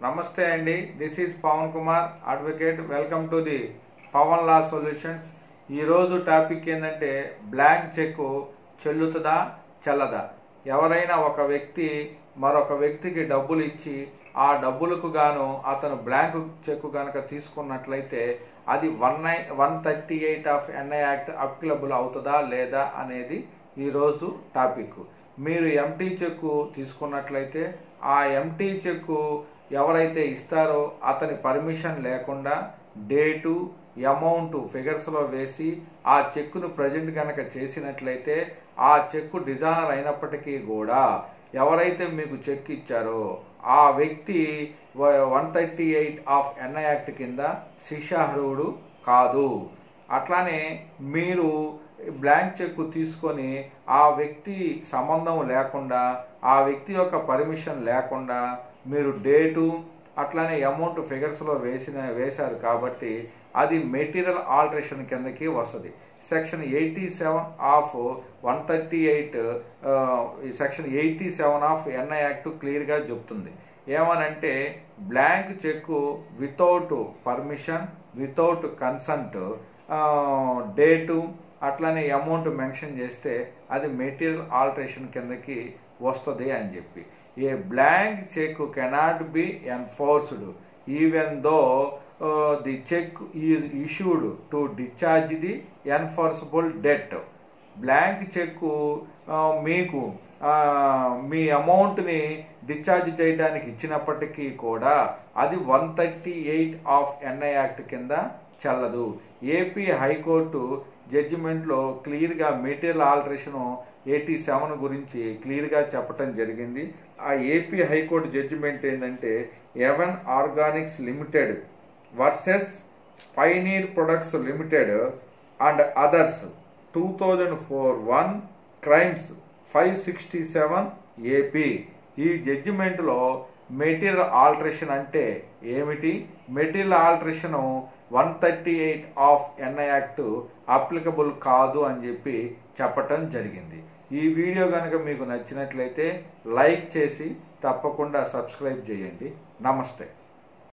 నమస్తే అండి. This is Pavan Kumar advocate. Welcome to the Pavan law solutions. ఈరోజు టాపిక్ ఏంటంటే బ్లాంక్ చెక్ చెల్లుతుందా చెల్లదా. ఎవరైనా ఒక వ్యక్తి మరొక వ్యక్తికి డబ్బులు ఇచ్చి ఆ డబ్బులకు గాను అతను బ్లాంక్ చెక్ కనుక తీసుకున్నట్లయితే అది 138 ఆఫ్ ఎన్ఐ యాక్ట్ అప్లికబుల్ అవుతుందా లేదా అనేది ఈరోజు టాపిక్. మీరు ఎంటీ చెక్కు తీసుకున్నట్లయితే ఆ ఎంటీ చెక్కు ఎవరైతే ఇస్తారో అతని పర్మిషన్ లేకుండా డేటు అమౌంట్ ఫిగర్స్లో వేసి ఆ చెక్కును ప్రజెంట్ కనుక చేసినట్లయితే ఆ చెక్కు డిజానర్ అయినప్పటికీ కూడా ఎవరైతే మీకు చెక్ ఇచ్చారో ఆ వ్యక్తి 138 ఆఫ్ ఎన్ఐ యాక్ట్ కింద శిక్షార్హుడు కాదు. అట్లానే మీరు బ్లాంక్ చెక్ తీసుకొని ఆ వ్యక్తి సంబంధం లేకుండా ఆ వ్యక్తి యొక్క పర్మిషన్ లేకుండా మీరు డేటు అట్లానే అమౌంట్ ఫిగర్స్లో వేశారు కాబట్టి అది మెటీరియల్ ఆల్టరేషన్ కిందకి వస్తుంది. Section 87 of 138 section 87 of NI act క్లియర్గా చెప్తుంది. ఏమనంటే blank cheque without permission without consent date అట్లానే అమౌంట్ మెన్షన్ చేస్తే అది మెటీరియల్ ఆల్టరేషన్ కిందకి వస్తుంది అని చెప్పి. A blank cheque cannot be enforced even though the cheque is issued to discharge the enforceable debt. Blank cheque మీకు మీ అమౌంట్ని డిశ్చార్జ్ చేయడానికి ఇచ్చినప్పటికీ కూడా అది 138 ఆఫ్ ఎన్ఐ యాక్ట్ కింద చెల్లదు. ఏపీ హైకోర్టు జడ్జిమెంట్లో క్లియర్గా మెటీరియల్ ఆల్టరేషన్ 87 గురించి క్లియర్గా చెప్పటం జరిగింది. ఆ ఏపీ హైకోర్టు జడ్జిమెంట్ ఏంటంటే Even Organics Limited versus Pioneer Products Limited and others 2004 crimes 567 AP. ఈ జడ్జిమెంట్లో మెటీరియల్ ఆల్టరేషన్ అంటే ఏమిటి, material alteration 138 of NI act applicable కాదు అని చెప్పి చెప్పటం జరిగింది. ఈ వీడియో కనుక మీకు నచ్చినట్లయితే లైక్ చేసి తప్పకుండా సబ్స్క్రైబ్ చేయండి. నమస్తే.